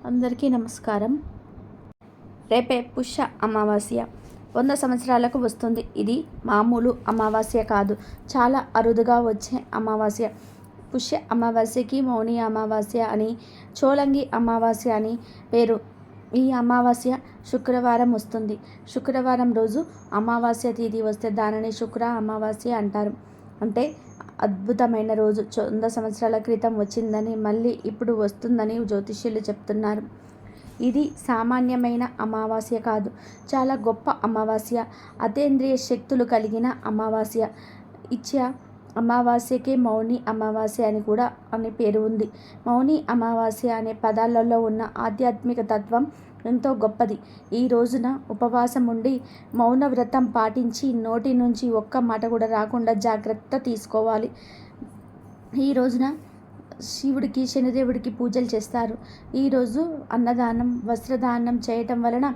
అందరికీ నమస్కారం. రేపే పుష్య అమావాస్య 100 సంవత్సరాలకు వస్తుంది. ఇది మామూలు అమావాస్య కాదు, చాలా అరుదుగా వచ్చే అమావాస్య. పుష్య అమావాస్యకి మౌని అమావాస్య అని, చోళంగి అమావాస్య అని పేరు. ఈ అమావాస్య శుక్రవారం వస్తుంది. శుక్రవారం రోజు అమావాస్య తిథి వస్తే దానిని శుక్ర అమావాస్య అంటారు. అంటే అద్భుతమైన రోజు. 100 సంవత్సరాల క్రితం వచ్చిందని, మళ్ళీ ఇప్పుడు వస్తుందని జ్యోతిష్యులు చెప్తున్నారు. ఇది సామాన్యమైన అమావాస్య కాదు, చాలా గొప్ప అమావాస్య. అతీంద్రియ శక్తులు కలిగిన అమావాస్య. ఇచ్చే అమావాస్యకే మౌని అమావాస్య అని కూడా పేరు ఉంది. మౌని అమావాస్య అనే పదాలలో ఉన్న ఆధ్యాత్మిక తత్వం ఎంతో గొప్పది. ఈ రోజున ఉపవాసం ఉండి మౌన వ్రతం పాటించి నోటి నుంచి ఒక్క మాట కూడా రాకుండా జాగ్రత్త తీసుకోవాలి. ఈ రోజున శివుడికి, శనిదేవుడికి పూజలు చేస్తారు. ఈరోజు అన్నదానం, వస్త్రదానం చేయటం వలన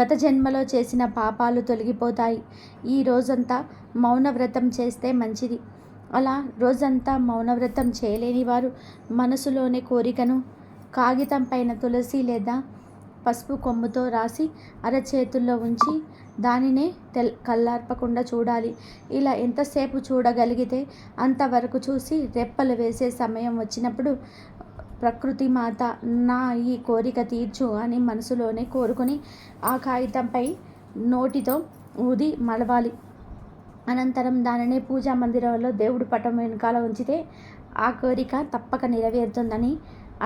గత జన్మలో చేసిన పాపాలు తొలగిపోతాయి. ఈ రోజంతా మౌనవ్రతం చేస్తే మంచిది. అలా రోజంతా మౌనవ్రతం చేయలేని వారు మనసులోని కోరికను కాగితం పైన తులసి లేదా పసుపు కొమ్ముతో రాసి అరచేతుల్లో ఉంచి దానినే కళ్ళార్పకుండా చూడాలి. ఇలా ఎంతసేపు చూడగలిగితే అంతవరకు చూసి రెప్పలు వేసే సమయం వచ్చినప్పుడు ప్రకృతి మాత నా ఈ కోరిక తీర్చు అని మనసులోనే కోరుకొని ఆ కాగితంపై నోటితో ఊది మలవాలి. అనంతరం దానిని పూజా మందిరంలో దేవుడి పటం వెనకాల ఉంచితే ఆ కోరిక తప్పక నెరవేరుతుందని,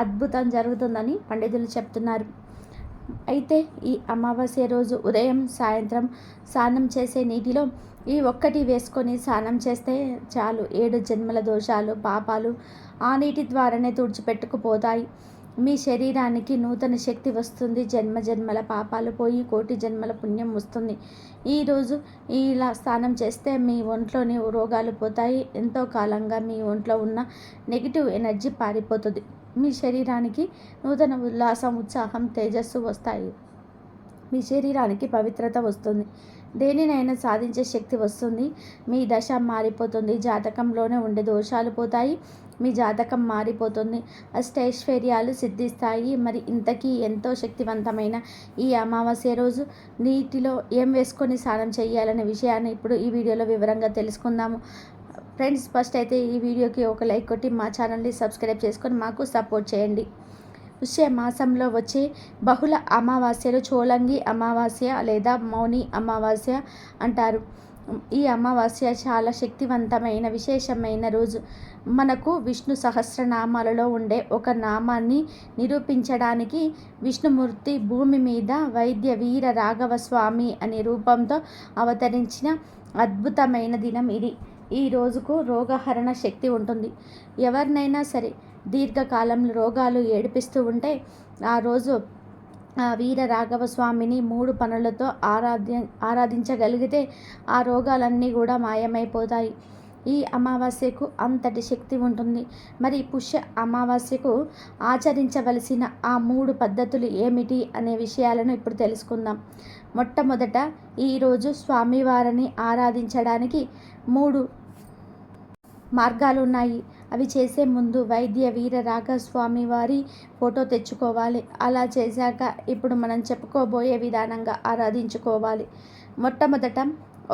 అద్భుతం జరుగుతుందని పండితులు చెప్తున్నారు. అయితే ఈ అమావాస్య రోజు ఉదయం, సాయంత్రం స్నానం చేసే నీటిలో ఈ ఒక్కటి వేసుకొని స్నానం చేస్తే చాలు. 7 జన్మల దోషాలు, పాపాలు ఆ నీటి ద్వారానే తుడిచిపెట్టుకుపోతాయి. మీ శరీరానికి నూతన శక్తి వస్తుంది. జన్మల పాపాలు పోయి కోటి జన్మల పుణ్యం వస్తుంది. ఈరోజు ఇలా స్నానం చేస్తే మీ ఒంట్లోని రోగాలు పోతాయి. ఎంతో కాలంగా మీ ఒంట్లో ఉన్న నెగిటివ్ ఎనర్జీ పారిపోతుంది. మీ శరీరానికి నూతన ఉల్లాసం, ఉత్సాహం, తేజస్సు వస్తాయి. మీ శరీరానికి పవిత్రత వస్తుంది. దేనినైనా సాధించే శక్తి వస్తుంది. మీ దశ మారిపోతుంది. జాతకంలోనే ఉండే దోషాలు పోతాయి. మీ జాతకం మారిపోతుంది. అష్టైశ్వర్యాలు సిద్ధిస్తాయి. మరి ఇంతకీ ఎంతో శక్తివంతమైన ఈ అమావాస్య రోజు నీటిలో ఏం వేసుకొని స్నానం చేయాలనే విషయాన్ని ఇప్పుడు ఈ వీడియోలో వివరంగా తెలుసుకుందాము. ఫ్రెండ్స్, ఫస్ట్ అయితే ఈ వీడియోకి ఒక లైక్ కొట్టి మా ఛానల్ని సబ్స్క్రైబ్ చేసుకొని మాకు సపోర్ట్ చేయండి. పుష్య మాసంలో వచ్చే బహుళ అమావాస్యలు చోళంగి అమావాస్య లేదా మౌని అమావాస్య అంటారు. ఈ అమావాస్య చాలా శక్తివంతమైన, విశేషమైన రోజు. మనకు విష్ణు సహస్రనామాలలో ఉండే ఒక నామాన్ని నిరూపించడానికి విష్ణుమూర్తి భూమి మీద వైద్య వీర రాఘవ స్వామి అనే రూపంతో అవతరించిన అద్భుతమైన దినం ఇది. ఈ రోజుకు రోగహరణ శక్తి ఉంటుంది. ఎవరినైనా సరే దీర్ఘకాలంలో రోగాలు ఏడిపిస్తూ ఉంటే ఆ రోజు ఆ వీర రాఘవ స్వామిని 3 పనులతో ఆరాధించగలిగితే ఆ రోగాలన్నీ కూడా మాయమైపోతాయి. ఈ అమావాస్యకు అంతటి శక్తి ఉంటుంది. మరి పుష్య అమావాస్యకు ఆచరించవలసిన ఆ 3 పద్ధతులు ఏమిటి అనే విషయాలను ఇప్పుడు తెలుసుకుందాం. మొట్టమొదట ఈరోజు స్వామివారిని ఆరాధించడానికి 3 మార్గాలు ఉన్నాయి. అవి చేసే ముందు వైద్య వీర రాఘవ స్వామి వారి ఫోటో తెచ్చుకోవాలి. అలా చేశాక ఇప్పుడు మనం చెప్పుకోబోయే విధానంగా ఆరాధించుకోవాలి. మొట్టమొదట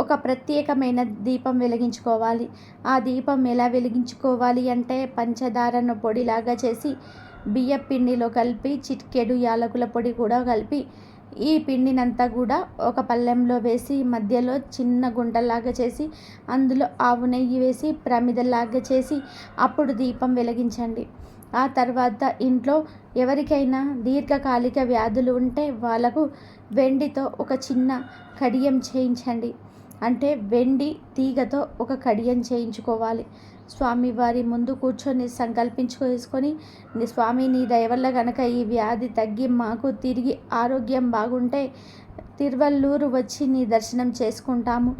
ఒక ప్రత్యేకమైన దీపం వెలిగించుకోవాలి. ఆ దీపం ఎలా వెలిగించుకోవాలి అంటే పంచదారను పొడిలాగా చేసి బియ్య పిండిలో కలిపి చిటికెడు యాలకుల పొడి కూడా కలిపి ఈ పిండినంతా కూడా ఒక పళ్ళెంలో వేసి మధ్యలో చిన్న గుంటలాగా చేసి అందులో ఆవు నెయ్యి వేసి ప్రమిదలాగా చేసి అప్పుడు దీపం వెలిగించండి. ఆ తర్వాత ఇంట్లో ఎవరికైనా దీర్ఘకాలిక వ్యాధులు ఉంటే వాళ్ళకు వెండితో ఒక చిన్న కడియం చేయించండి. అంటే వెండి తీగతో ఒక కడియం చేయించుకోవాలి. స్వామివారి ముందు కూర్చొని సంకల్పించుకొని, స్వామి నీ దయ వల్ల కనుక ఈ వ్యాధి తగ్గి మాకు తిరిగి ఆరోగ్యం బాగుంటే తిరువల్లూరు వచ్చి నీ దర్శనం చేసుకుంటాము.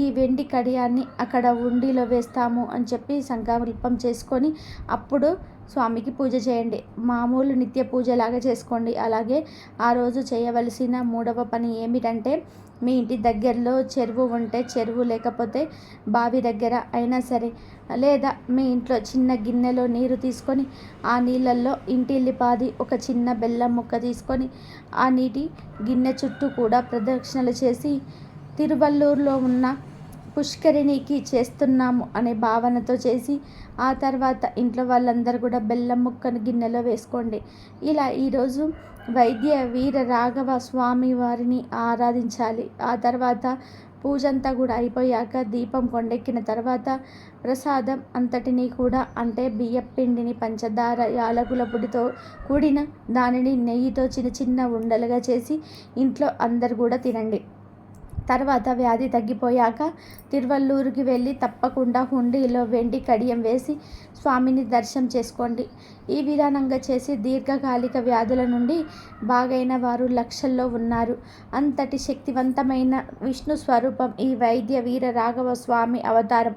ఈ వెండి కడియాన్ని అక్కడ ఉండిలో వేస్తాము అని చెప్పి సంకల్పం చేసుకొని అప్పుడు స్వామికి పూజ చేయండి. మామూలు నిత్య పూజలాగా చేసుకోండి. అలాగే ఆ రోజు చేయవలసిన మూడవ పని ఏమిటంటే, మీ ఇంటి దగ్గరలో చెరువు ఉంటే చెరువు, లేకపోతే బావి దగ్గర అయినా సరే, లేదా మీ ఇంట్లో చిన్న గిన్నెలో నీరు తీసుకొని ఆ నీళ్ళల్లో ఇంటిల్లిపాది ఒక చిన్న బెల్లం ముక్క తీసుకొని ఆ నీటి గిన్నె చుట్టూ కూడా ప్రదక్షిణలు చేసి తిరువల్లూరులో ఉన్న పుష్కరిణికి చేస్తున్నాము అనే భావనతో చేసి ఆ తర్వాత ఇంట్లో వాళ్ళందరూ కూడా బెల్లం ముక్కను గిన్నెలో వేసుకోండి. ఇలా ఈరోజు వైద్య వీర రాఘవ స్వామి వారిని ఆరాధించాలి. ఆ తర్వాత పూజంతా కూడా అయిపోయాక దీపం కొండెక్కిన తర్వాత ప్రసాదం అంతటినీ కూడా, అంటే బియ్యపిండిని పంచదార యాలకుల పొడితో కూడిన దానిని నెయ్యితో చిన్న చిన్న ఉండలుగా చేసి ఇంట్లో అందరు కూడా తినండి. తర్వాత వ్యాధి తగ్గిపోయాక తిరువల్లూరుకి వెళ్ళి తప్పకుండా హుండీలో వెండి కడియం వేసి స్వామిని దర్శనం చేసుకోండి. ఈ విధానంగా చేసి దీర్ఘకాలిక వ్యాధుల నుండి బాగైన వారు లక్షల్లో ఉన్నారు. అంతటి శక్తివంతమైన విష్ణు స్వరూపం ఈ వైద్య వీర రాఘవ స్వామి అవతారం.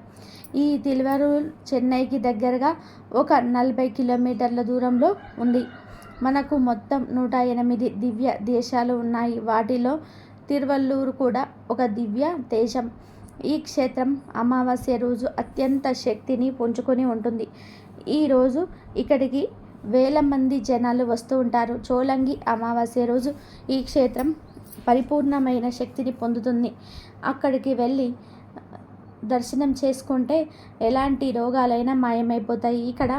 ఈ తిరువల్లూరు చెన్నైకి దగ్గరగా ఒక 40 కిలోమీటర్ల దూరంలో ఉంది. మనకు మొత్తం 108 దివ్య దేశాలు ఉన్నాయి. వాటిలో తిరువల్లూరు కూడా ఒక దివ్య దేశం. ఈ క్షేత్రం అమావాస్య రోజు అత్యంత శక్తిని పుంజుకొని ఉంటుంది. ఈరోజు ఇక్కడికి వేల మంది జనాలు వస్తూ ఉంటారు. చోళంగి అమావాస్య రోజు ఈ క్షేత్రం పరిపూర్ణమైన శక్తిని పొందుతుంది. అక్కడికి వెళ్ళి దర్శనం చేసుకుంటే ఎలాంటి రోగాలైనా మాయమైపోతాయి. ఇక్కడ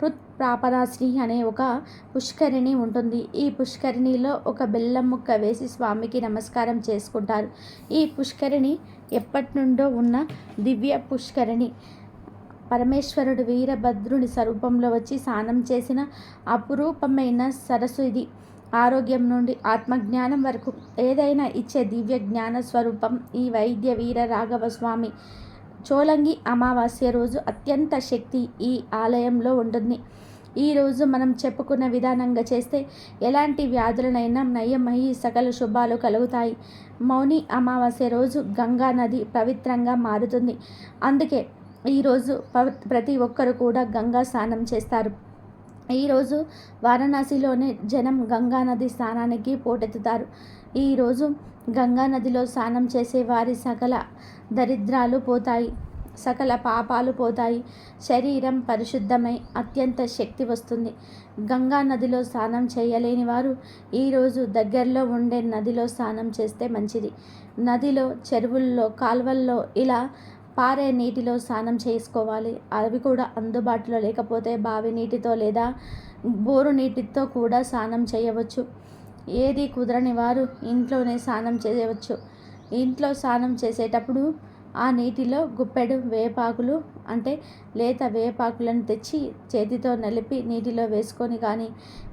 హృత్ప్రాపరాశ్రీ అనే ఒక పుష్కరిణి ఉంటుంది. ఈ పుష్కరిణిలో ఒక బెల్లం ముక్క వేసి స్వామికి నమస్కారం చేసుకుంటారు. ఈ పుష్కరిణి ఎప్పటి నుండో ఉన్న దివ్య పుష్కరిణి. పరమేశ్వరుడు వీరభద్రుని స్వరూపంలో వచ్చి స్నానం చేసిన అపురూపమైన సరస్సు ఇది. ఆరోగ్యం నుండి ఆత్మజ్ఞానం వరకు ఏదైనా ఇచ్చే దివ్య జ్ఞాన స్వరూపం ఈ వైద్య వీర రాఘవ స్వామి. చోళంగి అమావాస్య రోజు అత్యంత శక్తి ఈ ఆలయంలో ఉంటుంది. ఈరోజు మనం చెప్పుకున్న విధానంగా చేస్తే ఎలాంటి వ్యాధులనైనా నయమయ్యి సకల శుభాలు కలుగుతాయి. మౌని అమావాస్య రోజు గంగా నది పవిత్రంగా మారుతుంది. అందుకే ఈరోజు ప్రతి ఒక్కరు కూడా గంగా స్నానం చేస్తారు. ఈరోజు వారణాసిలోనే జనం గంగా నది స్నానానికి పోటెత్తుతారు. ఈరోజు గంగా నదిలో స్నానం చేసే వారి సకల దరిద్రాలు పోతాయి, సకల పాపాలు పోతాయి, శరీరం పరిశుద్ధమై అత్యంత శక్తి వస్తుంది. గంగా నదిలో స్నానం చేయలేని వారు ఈరోజు దగ్గరలో ఉండే నదిలో స్నానం చేస్తే మంచిది. నదిలో, చెరువుల్లో, కాల్వల్లో ఇలా పారే నీటిలో స్నానం చేసుకోవాలి. అవి కూడా అందుబాటులో లేకపోతే బావి నీటితో లేదా బోరు నీటితో కూడా స్నానం చేయవచ్చు. ఏది కుదరని వారు ఇంట్లోనే స్నానం చేయవచ్చు. ఇంట్లో స్నానం చేసేటప్పుడు ఆ నీటిలో గుప్పెడు వేపాకులు, అంటే లేత వేపాకులను తెచ్చి చేతితో నలిపి నీటిలో వేసుకొని కానీ,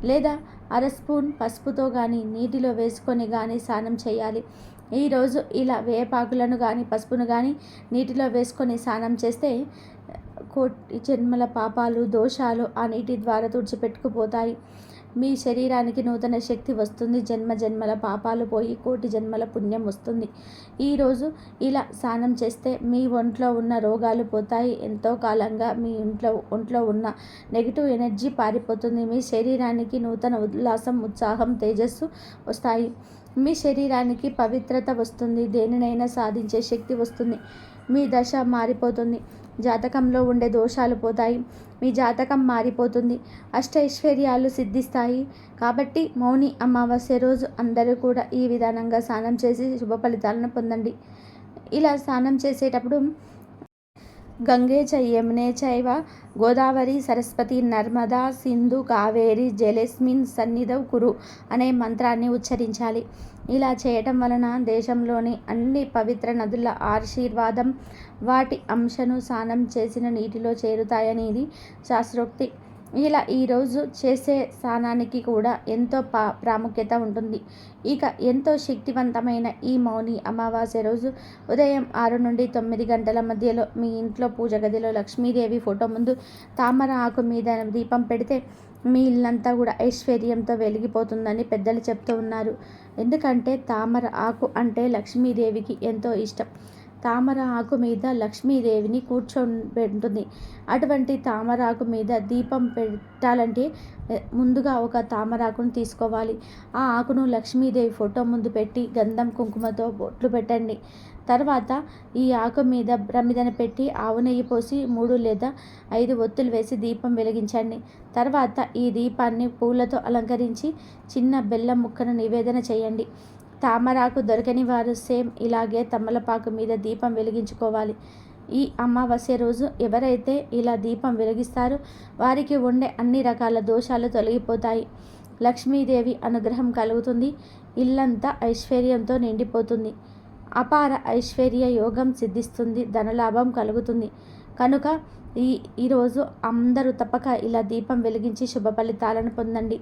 లేదా అర స్పూన్ పసుపుతో కానీ నీటిలో వేసుకొని కానీ స్నానం చేయాలి. ఈరోజు ఇలా వేపాకులను కానీ పసుపును కానీ నీటిలో వేసుకొని స్నానం చేస్తే కోటి జన్మల పాపాలు, దోషాలు ఆ నీటి ద్వారా తుడిచిపెట్టుకుపోతాయి. మీ శరీరానికి నూతన శక్తి వస్తుంది. జన్మ జన్మల పాపాలు పోయి కోటి జన్మల పుణ్యం వస్తుంది. ఈరోజు ఇలా స్నానం చేస్తే మీ ఒంట్లో ఉన్న రోగాలు పోతాయి. ఎంతో కాలంగా మీ ఒంట్లో ఉన్న నెగిటివ్ ఎనర్జీ పారిపోతుంది. మీ శరీరానికి నూతన ఉల్లాసం, ఉత్సాహం, తేజస్సు వస్తాయి. మీ శరీరానికి పవిత్రత వస్తుంది. దేనినైనా సాధించే శక్తి వస్తుంది. మీ దశ మారిపోతుంది. జాతకంలో ఉండే దోషాలు పోతాయి. మీ జాతకం మారిపోతుంది. అష్టైశ్వర్యాలు సిద్ధిస్తాయి. కాబట్టి మౌని అమావాస్య రోజు అందరూ కూడా ఈ విధానంగా స్నానం చేసి శుభ ఫలితాలను పొందండి. ఇలా స్నానం చేసేటప్పుడు గంగే చ యమునే చైవ గోదావరి సరస్వతి నర్మదా సింధు కావేరి జలేస్మిన్ సన్నిధౌ కురు అనే మంత్రాన్ని ఉచ్చరించాలి. ఇలా చేయటం వలన దేశంలోని అన్ని పవిత్ర నదుల ఆశీర్వాదం వాటి అంశను స్నానం చేసిన నీటిలో చేరుతాయనేది శాస్త్రోక్తి. ఇలా ఈరోజు చేసే స్నానానికి కూడా ఎంతో ప్రాముఖ్యత ఉంటుంది. ఇక ఎంతో శక్తివంతమైన ఈ మౌని అమావాస్య రోజు ఉదయం 6 నుండి 9 గంటల మధ్యలో మీ ఇంట్లో పూజ గదిలో లక్ష్మీదేవి ఫోటో ముందు తామర ఆకు మీద దీపం పెడితే మీ ఇల్లంతా కూడా ఐశ్వర్యంతో వెలిగిపోతుందని పెద్దలు చెప్తూ ఉన్నారు. ఎందుకంటే తామర ఆకు అంటే లక్ష్మీదేవికి ఎంతో ఇష్టం. తామర ఆకు మీద లక్ష్మీదేవిని కూర్చోబెడుతుంది. అటువంటి తామరాకు మీద దీపం పెట్టాలంటే ముందుగా ఒక తామరాకును తీసుకోవాలి. ఆ ఆకును లక్ష్మీదేవి ఫోటో ముందు పెట్టి గంధం కుంకుమతో బొట్లు పెట్టండి. తర్వాత ఈ ఆకు మీద ప్రమిదన పెట్టి ఆవు నెయ్యి పోసి 3 లేదా 5 ఒత్తులు వేసి దీపం వెలిగించండి. తర్వాత ఈ దీపాన్ని పూలతో అలంకరించి చిన్న బెల్లం ముక్కను నివేదన చేయండి. తామరాకు దొరకని వారు సేమ్ ఇలాగే తమలపాకు మీద దీపం వెలిగించుకోవాలి. ఈ అమావాస్య రోజు ఎవరైతే ఇలా దీపం వెలిగిస్తారో వారికి ఉండే అన్ని రకాల దోషాలు తొలగిపోతాయి. లక్ష్మీదేవి అనుగ్రహం కలుగుతుంది. ఇల్లంతా ఐశ్వర్యంతో నిండిపోతుంది. అపార ఐశ్వర్య యోగం సిద్ధిస్తుంది. ధనలాభం కలుగుతుంది. కనుక ఈరోజు అందరూ తప్పక ఇలా దీపం వెలిగించి శుభ ఫలితాలను పొందండి.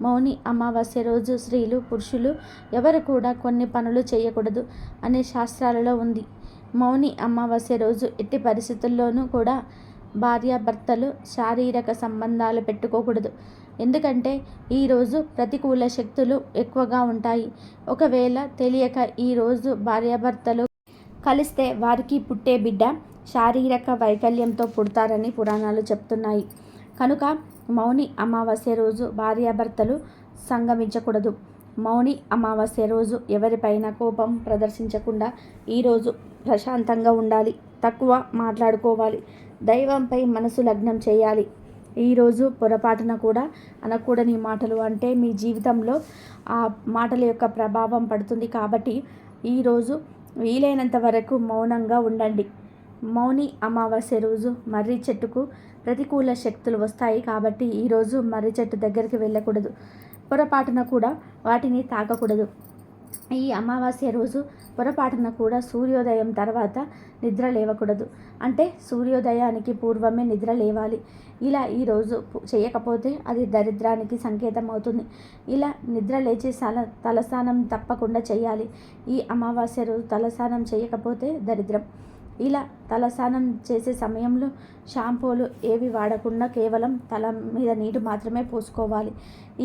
మౌని అమావాస్య రోజు స్త్రీలు పురుషులు ఎవరు కూడా కొన్ని పనులు చేయకూడదు అనే శాస్త్రాలలో ఉంది. మౌని అమావాస్య రోజు ఎట్టి పరిస్థితుల్లోనూ కూడా భార్యాభర్తలు శారీరక సంబంధాలు పెట్టుకోకూడదు. ఎందుకంటే ఈరోజు ప్రతికూల శక్తులు ఎక్కువగా ఉంటాయి. ఒకవేళ తెలియక ఈరోజు భార్యాభర్తలు కలిస్తే వారికి పుట్టే బిడ్డ శారీరక వైకల్యంతో పుడతారని పురాణాలు చెప్తున్నాయి. కనుక మౌని అమావాస్య రోజు భార్యాభర్తలు సంగమించకూడదు. మౌని అమావాస్య రోజు ఎవరిపైన కోపం ప్రదర్శించకుండా ఈరోజు ప్రశాంతంగా ఉండాలి. తక్కువ మాట్లాడుకోవాలి. దైవంపై మనసు లగ్నం చేయాలి. ఈరోజు పొరపాటున కూడా అనకూడని మాటలు అంటే మీ జీవితంలో ఆ మాటల యొక్క ప్రభావం పడుతుంది. కాబట్టి ఈరోజు వీలైనంత వరకు మౌనంగా ఉండండి. మౌని అమావాస్య రోజు మర్రి చెట్టుకు ప్రతికూల శక్తులు వస్తాయి. కాబట్టి ఈరోజు మర్రి చెట్టు దగ్గరికి వెళ్ళకూడదు. పొరపాటున కూడా వాటిని తాకకూడదు. ఈ అమావాస్య రోజు పొరపాటున కూడా సూర్యోదయం తర్వాత నిద్ర లేవకూడదు. అంటే సూర్యోదయానికి పూర్వమే నిద్ర లేవాలి. ఇలా ఈరోజు చేయకపోతే అది దరిద్రానికి సంకేతం అవుతుంది. ఇలా నిద్ర లేచి తలస్నానం తప్పకుండా చేయాలి. ఈ అమావాస్య రోజు తలస్నానం చేయకపోతే దరిద్రం. ఇలా తలస్నానం చేసే సమయంలో షాంపూలు ఏవి వాడకుండా కేవలం తల మీద నీరు మాత్రమే పోసుకోవాలి.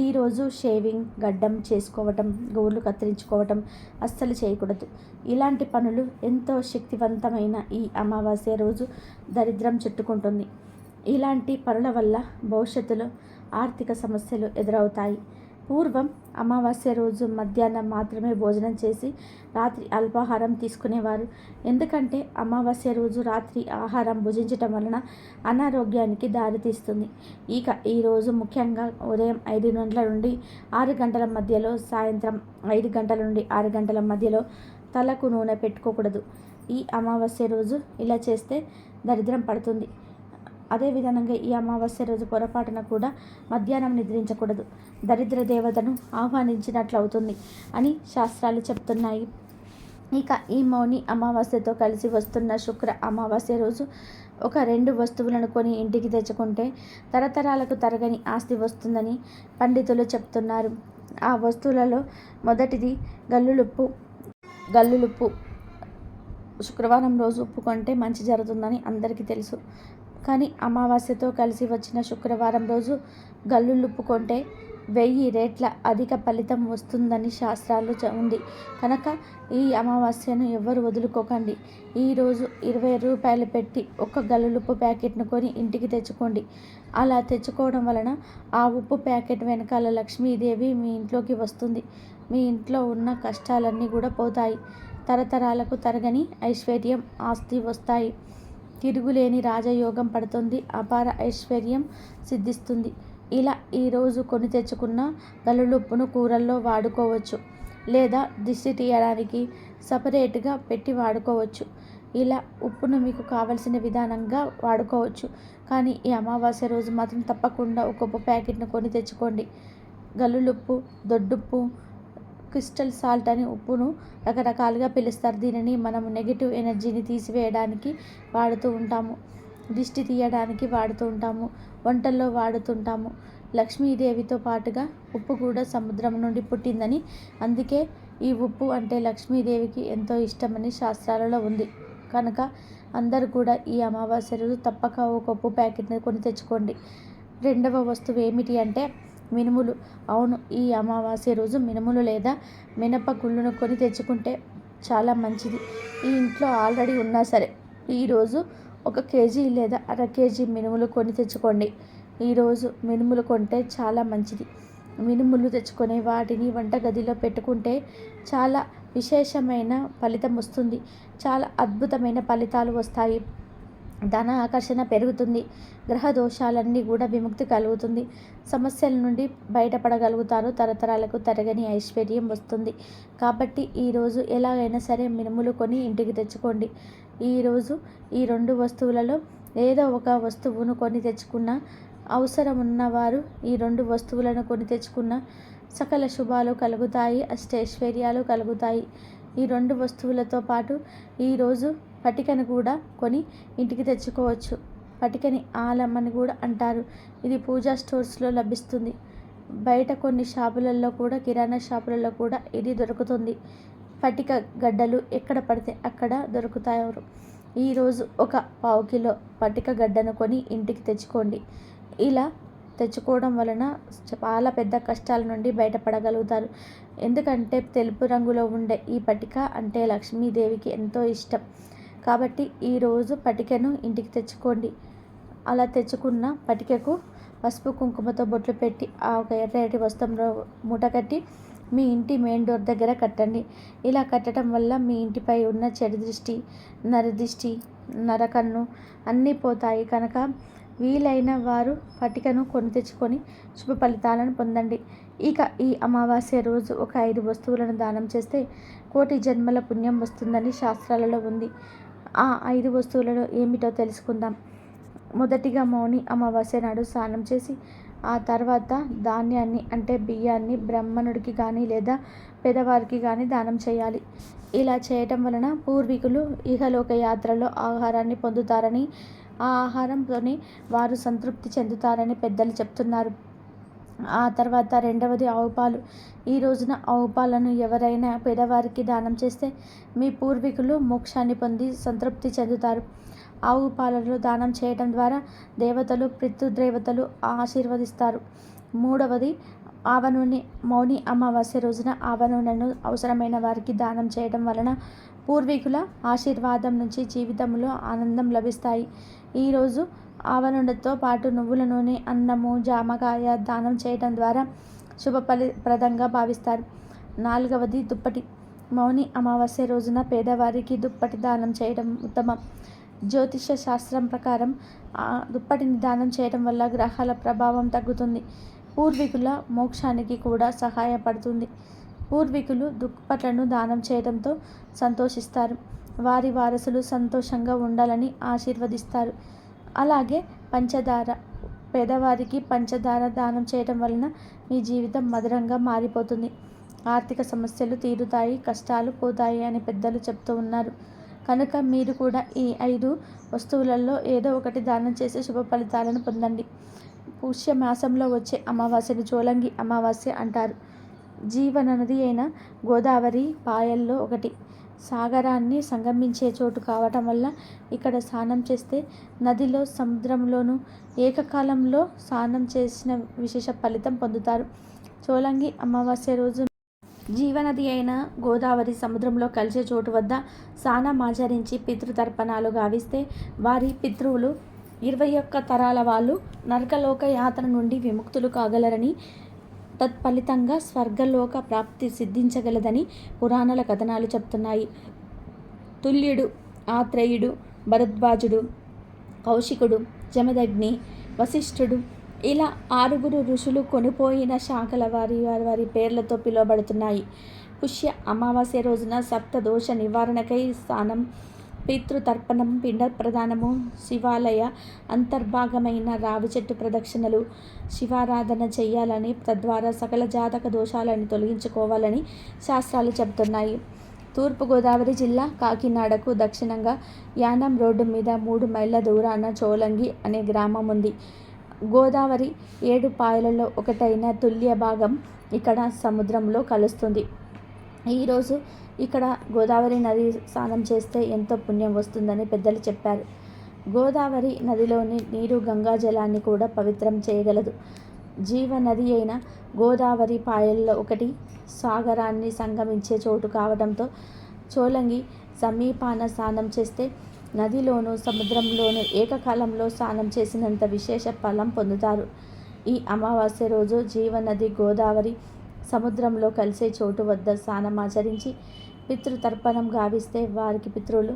ఈరోజు షేవింగ్, గడ్డం చేసుకోవటం, గోర్లు కత్తిరించుకోవటం అస్సలు చేయకూడదు. ఇలాంటి పనులు ఎంతో శక్తివంతమైన ఈ అమావాస్య రోజు దరిద్రం చుట్టుకుంటుంది. ఇలాంటి పనుల వల్ల భవిష్యత్తులో ఆర్థిక సమస్యలు ఎదురవుతాయి. పూర్వం అమావాస్య రోజు మధ్యాహ్నం మాత్రమే భోజనం చేసి రాత్రి అల్పాహారం తీసుకునేవారు. ఎందుకంటే అమావాస్య రోజు రాత్రి ఆహారం భుజించటం వలన అనారోగ్యానికి దారితీస్తుంది. ఇక ఈరోజు ముఖ్యంగా ఉదయం 5 గంటల నుండి 6 గంటల మధ్యలో, సాయంత్రం 5 గంటల నుండి 6 గంటల మధ్యలో తలకు నూనె పెట్టుకోకూడదు. ఈ అమావాస్య రోజు ఇలా చేస్తే దరిద్రం పడుతుంది. అదేవిధంగా ఈ అమావాస్య రోజు పొరపాటున కూడా మధ్యాహ్నం నిద్రించకూడదు. దరిద్ర దేవతను ఆహ్వానించినట్లు అవుతుంది అని శాస్త్రాలు చెప్తున్నాయి. ఇక ఈ మౌని అమావాస్యతో కలిసి వస్తున్న శుక్ర అమావాస్య రోజు ఒక 2 వస్తువులను కొని ఇంటికి తెచ్చుకుంటే తరతరాలకు తరగని ఆస్తి వస్తుందని పండితులు చెప్తున్నారు. ఆ వస్తువులలో మొదటిది గల్లులుప్పు. శుక్రవారం రోజు ఉప్పు కొంటే మంచి జరుగుతుందని అందరికీ తెలుసు. కానీ అమావాస్యతో కలిసి వచ్చిన శుక్రవారం రోజు గల్లులుప్పు కొంటే 1000 రెట్ల అధిక ఫలితం వస్తుందని శాస్త్రాలు ఉంది. కనుక ఈ అమావాస్యను ఎవ్వరు వదులుకోకండి. ఈరోజు 20 రూపాయలు పెట్టి ఒక గల్లులుప్పు ప్యాకెట్ను కొని ఇంటికి తెచ్చుకోండి. అలా తెచ్చుకోవడం వలన ఆ ఉప్పు ప్యాకెట్ వెనకాల లక్ష్మీదేవి మీ ఇంట్లోకి వస్తుంది. మీ ఇంట్లో ఉన్న కష్టాలన్నీ కూడా పోతాయి. తరతరాలకు తరగని ఐశ్వర్యం, ఆస్తి వస్తాయి. తిరుగులేని రాజయోగం పడుతుంది. అపార ఐశ్వర్యం సిద్ధిస్తుంది. ఇలా ఈరోజు కొని తెచ్చుకున్న గల్లులుప్పును కూరల్లో వాడుకోవచ్చు. లేదా దిష్టి తీయడానికి సపరేట్గా పెట్టి వాడుకోవచ్చు. ఇలా ఉప్పును మీకు కావలసిన విధానంగా వాడుకోవచ్చు. కానీ ఈ అమావాస్య రోజు మాత్రం తప్పకుండా ఒక ఉప్పు ప్యాకెట్ను కొని తెచ్చుకోండి. గల్లులుప్పు, దొడ్డుప్పు, క్రిస్టల్ సాల్ట్ అని ఉప్పును రకరకాలుగా పిలుస్తారు. దీనిని మనము నెగిటివ్ ఎనర్జీని తీసివేయడానికి వాడుతూ ఉంటాము. దిష్టి తీయడానికి వాడుతూ ఉంటాము. వంటల్లో వాడుతుంటాము. లక్ష్మీదేవితో పాటుగా ఉప్పు కూడా సముద్రం నుండి పుట్టిందని, అందుకే ఈ ఉప్పు అంటే లక్ష్మీదేవికి ఎంతో ఇష్టమని శాస్త్రాలలో ఉంది. కనుక అందరూ కూడా ఈ అమావాస్య రోజు తప్పక ఒక ఉప్పు ప్యాకెట్ని కొని తెచ్చుకోండి. రెండవ వస్తువు ఏమిటి అంటే మినుములు. అవును, ఈ అమావాస్య రోజు మినుములు లేదా మినప గుళ్ళను కొని తెచ్చుకుంటే చాలా మంచిది. ఈ ఇంట్లో ఆల్రెడీ ఉన్నా సరే ఈరోజు 1 కేజీ లేదా అర కేజీ మినుములు కొని తెచ్చుకోండి. ఈరోజు మినుములు కొంటే చాలా మంచిది. మినుములు తెచ్చుకొని వాటిని వంటగదిలో పెట్టుకుంటే చాలా విశేషమైన ఫలితం వస్తుంది. చాలా అద్భుతమైన ఫలితాలు వస్తాయి. ధన ఆకర్షణ పెరుగుతుంది. గ్రహ దోషాలన్నీ కూడా విముక్తి కలుగుతుంది. సమస్యల నుండి బయటపడగలుగుతారు. తరతరాలకు తరగని ఐశ్వర్యం వస్తుంది. కాబట్టి ఈరోజు ఎలాగైనా సరే మినుములు కొని ఇంటికి తెచ్చుకోండి. ఈరోజు ఈ 2 వస్తువులలో ఏదో ఒక వస్తువును కొని తెచ్చుకున్న, అవసరం ఉన్నవారు ఈ 2 వస్తువులను కొని తెచ్చుకున్న సకల శుభాలు కలుగుతాయి. అష్టైశ్వర్యాలు కలుగుతాయి. ఈ 2 వస్తువులతో పాటు ఈరోజు పటికను కూడా కొని ఇంటికి తెచ్చుకోవచ్చు. పటికని ఆలం అని కూడా అంటారు. ఇది పూజా స్టోర్స్లో లభిస్తుంది. బయట కొన్ని షాపులలో కూడా, కిరాణా షాపులలో కూడా ఇది దొరుకుతుంది. పటిక గడ్డలు ఎక్కడ పడితే అక్కడ దొరుకుతారు. ఈరోజు 1 పావు కిలో పటిక గడ్డను కొని ఇంటికి తెచ్చుకోండి. ఇలా తెచ్చుకోవడం వలన చాలా పెద్ద కష్టాల నుండి బయటపడగలుగుతారు. ఎందుకంటే తెలుపు రంగులో ఉండే ఈ పటిక అంటే లక్ష్మీదేవికి ఎంతో ఇష్టం. కాబట్టి ఈరోజు పటికను ఇంటికి తెచ్చుకోండి. అలా తెచ్చుకున్న పటికకు పసుపు కుంకుమతో బొట్లు పెట్టి ఒక ఎర్రటి వస్త్రంలో మూట కట్టి మీ ఇంటి మెయిన్ డోర్ దగ్గర కట్టండి. ఇలా కట్టడం వల్ల మీ ఇంటిపై ఉన్న చెడు దృష్టి, నరదిష్టి, నరకన్ను అన్నీ పోతాయి. కనుక వీలైన వారు పటికను కొని తెచ్చుకొని శుభ ఫలితాలను పొందండి. ఇక ఈ అమావాస్య రోజు ఒక 5 వస్తువులను దానం చేస్తే కోటి జన్మల పుణ్యం వస్తుందని శాస్త్రాలలో ఉంది. ఆ 5 వస్తువులలో ఏమిటో తెలుసుకుందాం. మొదటిగా మౌని అమావాస్య నాడు స్నానం చేసి ఆ తర్వాత ధాన్యాన్ని అంటే బియ్యాన్ని బ్రాహ్మణుడికి కానీ లేదా పేదవారికి కానీ దానం చేయాలి. ఇలా చేయటం వలన పూర్వీకులు ఇహలోక యాత్రలో ఆహారాన్ని పొందుతారని, ఆ ఆహారంతోనే వారు సంతృప్తి చెందుతారని పెద్దలు చెప్తున్నారు. ఆ తర్వాత రెండవది ఆవు పాలు. ఈ రోజున ఆవు పాలను ఎవరైనా పేదవారికి దానం చేస్తే మీ పూర్వీకులు మోక్షాన్ని పొంది సంతృప్తి చెందుతారు. ఆవు పాలలో దానం చేయడం ద్వారా దేవతలు, పితృదేవతలు ఆశీర్వదిస్తారు. మూడవది ఆవ నూనె. మౌని అమావాస్య రోజున ఆవ నూనెను అవసరమైన వారికి దానం చేయడం వలన పూర్వీకుల ఆశీర్వాదం నుంచి జీవితంలో ఆనందం లభిస్తాయి. ఈరోజు ఆవ నూనెతో పాటు నువ్వుల నూనె, అన్నము, జామకాయ దానం చేయడం ద్వారా శుభప్రదంగా భావిస్తారు. నాలుగవది దుప్పటి. మౌని అమావాస్య రోజున పేదవారికి దుప్పటి దానం చేయడం ఉత్తమం. జ్యోతిష శాస్త్రం ప్రకారం దుప్పటిని దానం చేయడం వల్ల గ్రహాల ప్రభావం తగ్గుతుంది. పూర్వీకుల మోక్షానికి కూడా సహాయపడుతుంది. పూర్వీకులు దుప్పట్లను దానం చేయడంతో సంతోషిస్తారు. వారి వారసులు సంతోషంగా ఉండాలని ఆశీర్వదిస్తారు. అలాగే పంచదార. పేదవారికి పంచదార దానం చేయడం వలన మీ జీవితం మధురంగా మారిపోతుంది. ఆర్థిక సమస్యలు తీరుతాయి, కష్టాలు పోతాయి అని పెద్దలు చెప్తూ ఉన్నారు. కనుక మీరు కూడా ఈ 5 వస్తువులలో ఏదో ఒకటి దానం చేసి శుభ ఫలితాలను పొందండి. పుష్యమాసంలో వచ్చే అమావాస్యను చోళంగి అమావాస్య అంటారు. జీవనది అయిన గోదావరి పాయల్లో ఒకటి. సాగరాన్ని సంగమించే చోటు కావటం వల్ల ఇక్కడ స్నానం చేస్తే నదిలో, సముద్రంలోనూ ఏకకాలంలో స్నానం చేసిన విశేష ఫలితం పొందుతారు. చోళంగి అమావాస్య రోజు జీవనది అయిన గోదావరి సముద్రంలో కలిసే చోటు వద్ద స్నానం ఆచరించి పితృతర్పణాలు గావిస్తే వారి పితృవులు 21 తరాల వాళ్ళు నరకలోక యాత్ర నుండి విముక్తులు కాగలరని, తత్ఫలితంగా స్వర్గలోక ప్రాప్తి సిద్ధించగలదని పురాణాల కథనాలు చెప్తున్నాయి. తుల్యుడు, ఆత్రేయుడు, భరద్వాజుడు, కౌశికుడు, జమదగ్ని, వశిష్ఠుడు ఇలా 6 ఋషులు కొనిపోయిన శాఖల వారి పేర్లతో పిలువబడుతున్నాయి. పుష్య అమావాస్య రోజున సప్తదోష నివారణకై స్నానం, పితృతర్పణం, పిండ ప్రదానము, శివాలయ అంతర్భాగమైన రావి చెట్టు ప్రదక్షిణలు, శివారాధన చేయాలని, తద్వారా సకల జాతక దోషాలను తొలగించుకోవాలని శాస్త్రాలు చెబుతున్నాయి. తూర్పుగోదావరి జిల్లా కాకినాడకు దక్షిణంగా యానం రోడ్డు మీద 3 మైళ్ళ దూరాన చోళంగి అనే గ్రామం ఉంది. గోదావరి 7 పాయలలో ఒకటైన తుల్య భాగం ఇక్కడ సముద్రంలో కలుస్తుంది. ఈరోజు ఇక్కడ గోదావరి నది స్నానం చేస్తే ఎంతో పుణ్యం వస్తుందని పెద్దలు చెప్పారు. గోదావరి నదిలోని నీరు గంగా జలాన్ని కూడా పవిత్రం చేయగలదు. జీవనది అయిన గోదావరి పాయల్లో ఒకటి. సాగరాన్ని సంగమించే చోటు కావడంతో చోళంగి సమీపాన స్నానం చేస్తే నదిలోనూ సముద్రంలోనూ ఏకకాలంలో స్నానం చేసినంత విశేష ఫలం పొందుతారు. ఈ అమావాస్య రోజు జీవనది గోదావరి సముద్రంలో కలిసే చోటు వద్ద స్నానమాచరించి పితృతర్పణం గావిస్తే వారికి పితృలు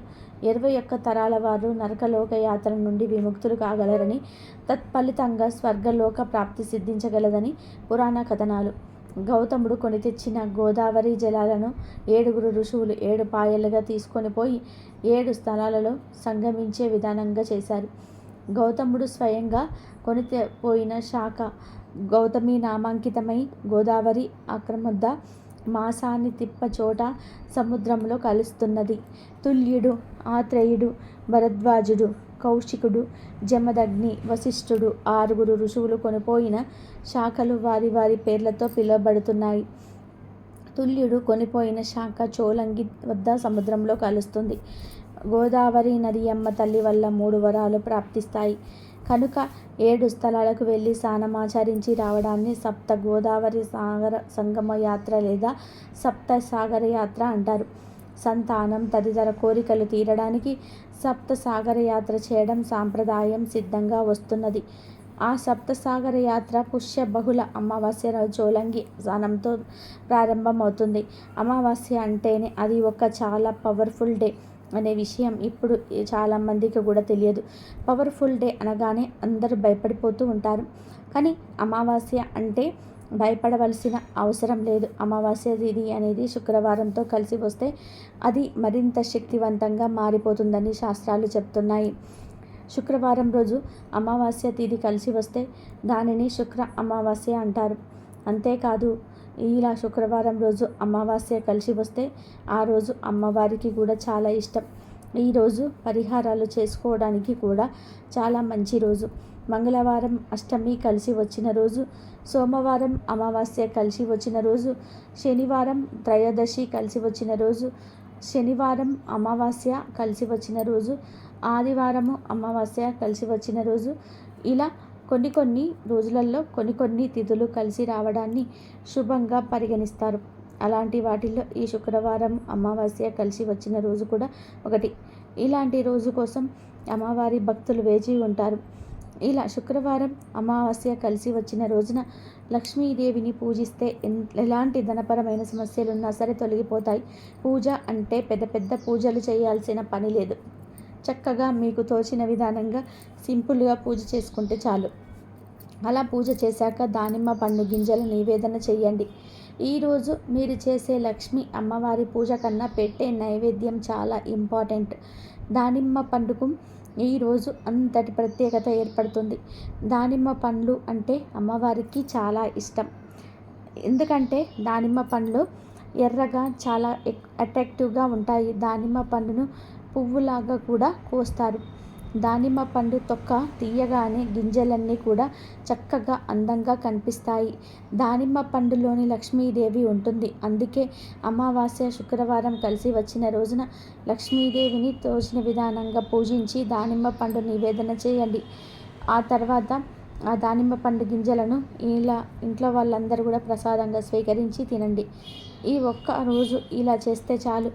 21 తరాల వారు నరకలోక యాత్ర నుండి విముక్తులు కాగలరని, తత్ఫలితంగా స్వర్గలోక ప్రాప్తి సిద్ధించగలదని పురాణ కథనాలు. గౌతముడు కొని తెచ్చిన గోదావరి జలాలను 7 ఋషువులు 7 పాయలుగా తీసుకొని పోయి 7 స్థలాలలో సంగమించే విధానంగా చేశారు. గౌతముడు స్వయంగా పోయిన శాఖ గౌతమి నామాంకితమై గోదావరి ఆక్రముద్ద మాసాన్ని తిప్ప చోట సముద్రంలో కలుస్తున్నది. తుల్యుడు, ఆత్రేయుడు, భరద్వాజుడు, కౌశికుడు, జమదగ్ని, వశిష్ఠుడు 6 ఋషువులు కొనిపోయిన శాఖలు వారి వారి పేర్లతో పిలువబడుతున్నాయి. తుల్యుడు కొనిపోయిన శాఖ చోళంగి వద్ద సముద్రంలో కలుస్తుంది. గోదావరి నదియమ్మ తల్లి వల్ల 3 వరాలు ప్రాప్తిస్తాయి కనుక 7 స్థలాలకు వెళ్ళి స్నానమాచరించి రావడాన్ని సప్త గోదావరి సాగర సంగమ యాత్ర లేదా సప్త సాగర యాత్ర అంటారు. సంతానం తదితర కోరికలు తీరడానికి సప్త సాగర యాత్ర చేయడం సాంప్రదాయం సిద్ధంగా వస్తున్నది. ఆ సప్తసాగర యాత్ర పుష్య బహుళ అమావాస్య రోజు చోళంగి స్నానంతో ప్రారంభమవుతుంది. అమావాస్య అంటేనే అది ఒక చాలా పవర్ఫుల్ డే అనే విషయం ఇప్పుడు చాలామందికి కూడా తెలియదు. పవర్ఫుల్ డే అనగానే అందరూ భయపడిపోతూ ఉంటారు. కానీ అమావాస్య అంటే భయపడవలసిన అవసరం లేదు. అమావాస్య తిథి అనేది శుక్రవారంతో కలిసి వస్తే అది మరింత శక్తివంతంగా మారిపోతుందని శాస్త్రాలు చెప్తున్నాయి. శుక్రవారం రోజు అమావాస్య తిథి కలిసి వస్తే దానిని శుక్ర అమావాస్య అంటారు. అంతేకాదు, ఇలా శుక్రవారం రోజు అమావాస్య కలిసి వస్తే ఆ రోజు అమ్మవారికి కూడా చాలా ఇష్టం. ఈరోజు పరిహారాలు చేసుకోవడానికి కూడా చాలా మంచి రోజు. మంగళవారం అష్టమి కలిసి వచ్చిన రోజు, సోమవారం అమావాస్య కలిసి వచ్చిన రోజు, శనివారం త్రయోదశి కలిసి వచ్చిన రోజు, శనివారం అమావాస్య కలిసి వచ్చిన రోజు, ఆదివారము అమావాస్య కలిసి వచ్చిన రోజు, ఇలా కొన్ని రోజులలో కొన్ని తిథులు కలిసి రావడాన్ని శుభంగా పరిగణిస్తారు. అలాంటి వాటిల్లో ఈ శుక్రవారం అమావాస్య కలిసి వచ్చిన రోజు కూడా ఒకటి. ఇలాంటి రోజు కోసం అమ్మవారి భక్తులు వేచి ఉంటారు. ఇలా శుక్రవారం అమావాస్య కలిసి వచ్చిన రోజున లక్ష్మీదేవిని పూజిస్తే ఎలాంటి ధనపరమైన సమస్యలున్నా సరే తొలగిపోతాయి. పూజ అంటే పెద్ద పూజలు చేయాల్సిన పని లేదు. చక్కగా మీకు తోచిన విధానంగా సింపుల్గా పూజ చేసుకుంటే చాలు. అలా పూజ చేశాక దానిమ్మ పండు గింజల నివేదన చేయండి. ఈరోజు మీరు చేసే లక్ష్మి అమ్మవారి పూజ కన్నా పెట్టే నైవేద్యం చాలా ఇంపార్టెంట్. దానిమ్మ పండుకు ఈరోజు అంతటి ప్రత్యేకత ఏర్పడుతుంది. దానిమ్మ పండ్లు అంటే అమ్మవారికి చాలా ఇష్టం. ఎందుకంటే దానిమ్మ పండ్లు ఎర్రగా చాలా అట్రాక్టివ్గా ఉంటాయి. దానిమ్మ పండును పువ్వులాగా కూడా కోస్తారు. దానిమ్మ పండు తొక్క తీయగానే గింజలన్నీ కూడా చక్కగా అందంగా కనిపిస్తాయి. దానిమ్మ పండులోని లక్ష్మీదేవి ఉంటుంది. అందుకే అమావాస్య శుక్రవారం కలిసి వచ్చిన రోజున లక్ష్మీదేవిని తోచిన విధానంగా పూజించి దానిమ్మ పండు నివేదన చేయండి. ఆ తర్వాత ఆ దానిమ్మ పండు గింజలను ఇలా ఇంట్లో వాళ్ళందరూ కూడా ప్రసాదంగా స్వీకరించి తినండి. ఈ ఒక్క రోజు ఇలా చేస్తే చాలు.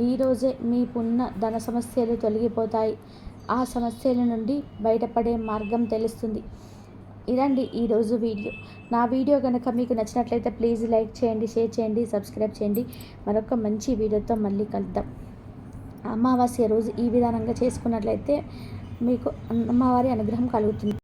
ఈరోజే మీకున్న ధన సమస్యలు తొలగిపోతాయి. ఆ సమస్యల నుండి బయటపడే మార్గం తెలుస్తుంది. ఇదండి ఈరోజు వీడియో. నా వీడియో కనుక మీకు నచ్చినట్లయితే ప్లీజ్ లైక్ చేయండి, షేర్ చేయండి, సబ్స్క్రైబ్ చేయండి. మరొక మంచి వీడియోతో మళ్ళీ కలుద్దాం. అమావాస్య రోజు ఈ విధానంగా చేసుకున్నట్లయితే మీకు అమ్మవారి అనుగ్రహం కలుగుతుంది.